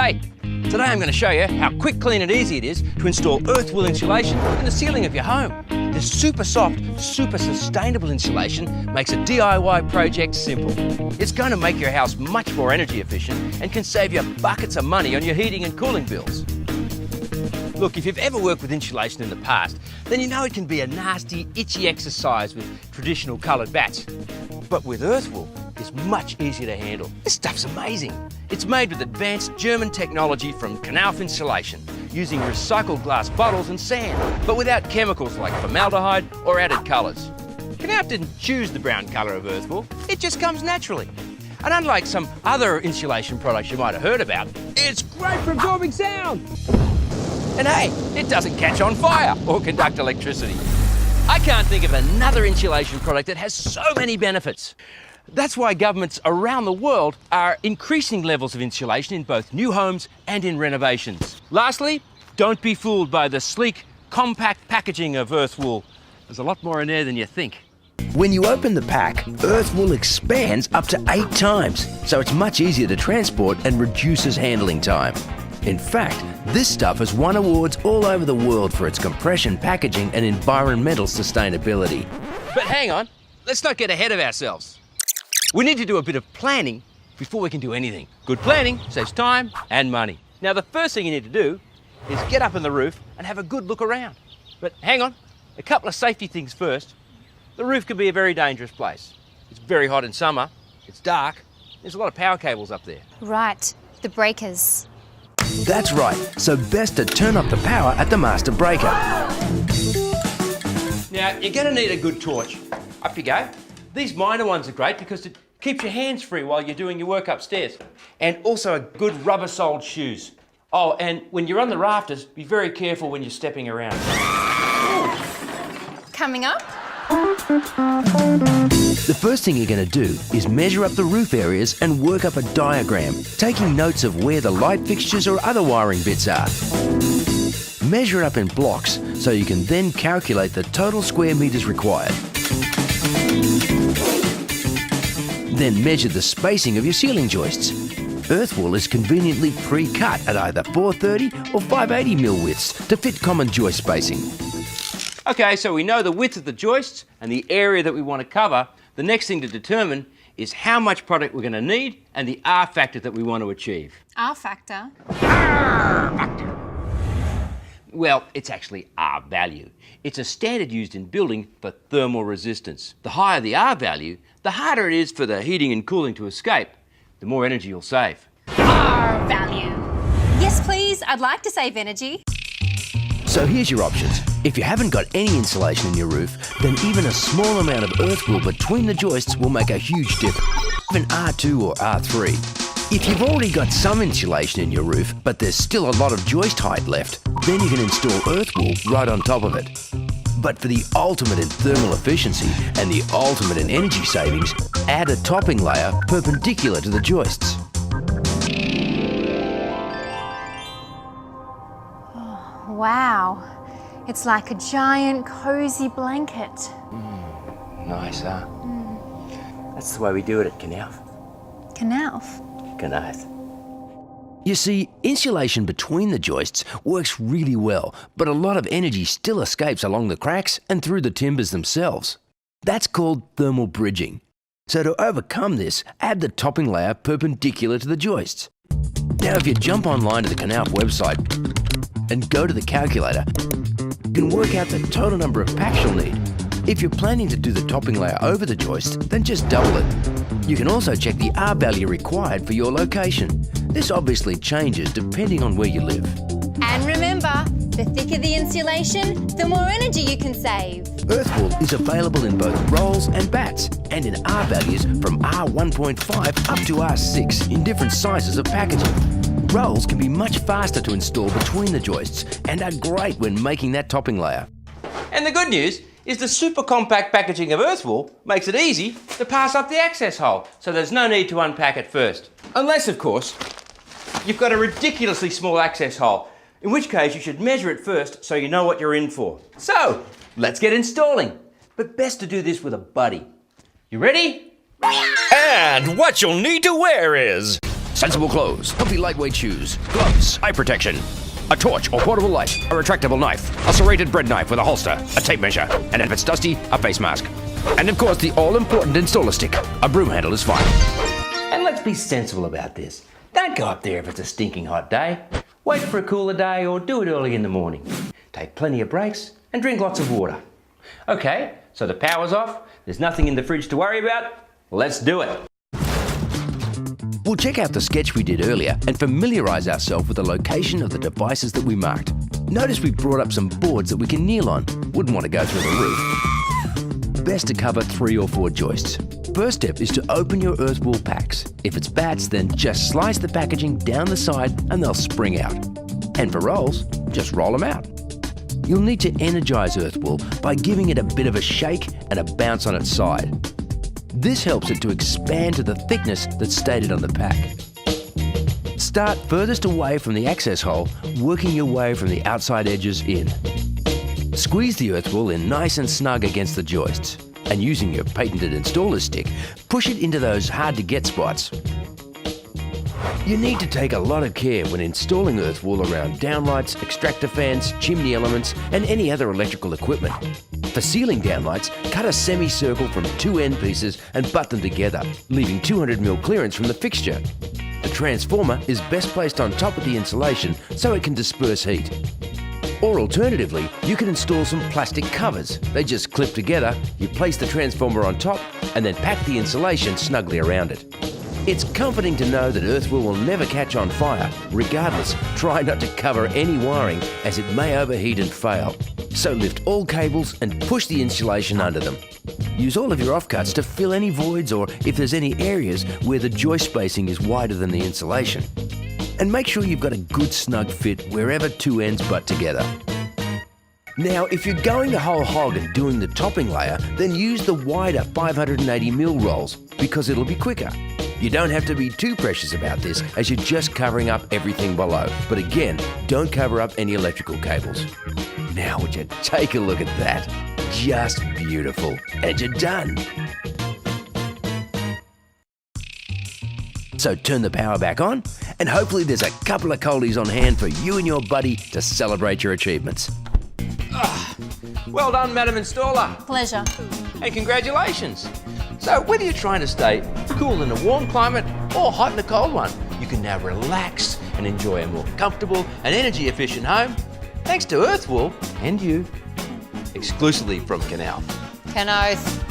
G'day! Today I'm going to show you how quick, clean and easy it is to install Earthwool insulation in the ceiling of your home. This super soft, super sustainable insulation makes a DIY project simple. It's going to make your house much more energy efficient and can save you buckets of money on your heating and cooling bills. Look, if you've ever worked with insulation in the past, then you know it can be a nasty, itchy exercise with traditional coloured bats. But with Earthwool, it's much easier to handle. This stuff's amazing. It's made with advanced German technology from Knauf Insulation, using recycled glass bottles and sand, but without chemicals like formaldehyde or added colours. Knauf didn't choose the brown colour of Earthwool, it just comes naturally. And unlike some other insulation products you might have heard about, it's great for absorbing sound. And hey, it doesn't catch on fire or conduct electricity. I can't think of another insulation product that has so many benefits. That's why governments around the world are increasing levels of insulation in both new homes and in renovations. Lastly, don't be fooled by the sleek, compact packaging of Earthwool. There's a lot more in there than you think. When you open the pack, Earthwool expands up to 8 times, so it's much easier to transport and reduces handling time. In fact, this stuff has won awards all over the world for its compression packaging and environmental sustainability. But hang on, let's not get ahead of ourselves. We need to do a bit of planning before we can do anything. Good planning saves time and money. Now, the first thing you need to do is get up on the roof and have a good look around. But hang on, a couple of safety things first. The roof can be a very dangerous place. It's very hot in summer, it's dark, there's a lot of power cables up there. Right, the breakers. That's right, so best to turn up the power at the master breaker. Now, you're going to need a good torch. Up you go. These minor ones are great because it keeps your hands free while you're doing your work upstairs. And also a good rubber-soled shoes. Oh, and when you're on the rafters, be very careful when you're stepping around. Coming up? The first thing you're going to do is measure up the roof areas and work up a diagram, taking notes of where the light fixtures or other wiring bits are. Measure it up in blocks so you can then calculate the total square metres required. Then measure the spacing of your ceiling joists. Earthwool is conveniently pre-cut at either 430 or 580mm widths to fit common joist spacing. Okay, so we know the width of the joists and the area that we want to cover. The next thing to determine is how much product we're going to need and the R factor that we want to achieve. R factor? R factor. Well, it's actually R value. It's a standard used in building for thermal resistance. The higher the R value, the harder it is for the heating and cooling to escape, the more energy you'll save. R value. Yes, please. I'd like to save energy. So here's your options. If you haven't got any insulation in your roof, then even a small amount of Earthwool between the joists will make a huge difference. Even R2 or R3. If you've already got some insulation in your roof, but there's still a lot of joist height left, then you can install Earthwool right on top of it. But for the ultimate in thermal efficiency and the ultimate in energy savings, add a topping layer perpendicular to the joists. Wow. It's like a giant cozy blanket. Nice, huh? That's the way we do it at Knauf. Knauf? Knauf. You see, insulation between the joists works really well, but a lot of energy still escapes along the cracks and through the timbers themselves. That's called thermal bridging. So to overcome this, add the topping layer perpendicular to the joists. Now if you jump online to the Knauf website and go to the calculator, you can work out the total number of packs you'll need. If you're planning to do the topping layer over the joist, then just double it. You can also check the R value required for your location. This obviously changes depending on where you live. And remember, the thicker the insulation, the more energy you can save. Earthwool is available in both rolls and bats, and in R values from R1.5 up to R6 in different sizes of packaging. Rolls can be much faster to install between the joists and are great when making that topping layer. And the good news is the super compact packaging of Earthwool makes it easy to pass up the access hole, so there's no need to unpack it first. Unless, of course, you've got a ridiculously small access hole, in which case you should measure it first so you know what you're in for. So, let's get installing. But best to do this with a buddy. You ready? And what you'll need to wear is sensible clothes, comfy lightweight shoes, gloves, eye protection, a torch or portable light, a retractable knife, a serrated bread knife with a holster, a tape measure, and if it's dusty, a face mask. And of course the all-important installer stick. A broom handle is fine. And let's be sensible about this. Don't go up there if it's a stinking hot day. Wait for a cooler day or do it early in the morning. Take plenty of breaks and drink lots of water. Okay, so the power's off, there's nothing in the fridge to worry about. Let's do it. We'll check out the sketch we did earlier and familiarise ourselves with the location of the devices that we marked. Notice we brought up some boards that we can kneel on. Wouldn't want to go through the roof. Best to cover 3 or 4 joists. First step is to open your Earthwool packs. If it's bats, then just slice the packaging down the side and they'll spring out. And for rolls, just roll them out. You'll need to energise Earthwool by giving it a bit of a shake and a bounce on its side. This helps it to expand to the thickness that's stated on the pack. Start furthest away from the access hole, working your way from the outside edges in. Squeeze the Earthwool in nice and snug against the joists, and using your patented installer stick, push it into those hard-to-get spots. You need to take a lot of care when installing Earthwool around downlights, extractor fans, chimney elements, and any other electrical equipment. For ceiling downlights, cut a semicircle from 2 end pieces and butt them together, leaving 200mm clearance from the fixture. The transformer is best placed on top of the insulation so it can disperse heat. Or alternatively, you can install some plastic covers. They just clip together, you place the transformer on top, and then pack the insulation snugly around it. It's comforting to know that Earthwool will never catch on fire. Regardless, try not to cover any wiring as it may overheat and fail. So lift all cables and push the insulation under them. Use all of your offcuts to fill any voids or if there's any areas where the joist spacing is wider than the insulation. And make sure you've got a good snug fit wherever 2 ends butt together. Now, if you're going the whole hog and doing the topping layer, then use the wider 580mm rolls because it'll be quicker. You don't have to be too precious about this as you're just covering up everything below. But again, don't cover up any electrical cables. Now would you take a look at that? Just beautiful. And you're done. So turn the power back on and hopefully there's a couple of coldies on hand for you and your buddy to celebrate your achievements. Well done, Madam Installer. Pleasure. And congratulations. So whether you're trying to stay cool in a warm climate or hot in a cold one, you can now relax and enjoy a more comfortable and energy efficient home thanks to Earthwool and you, exclusively from Canal. Can oath.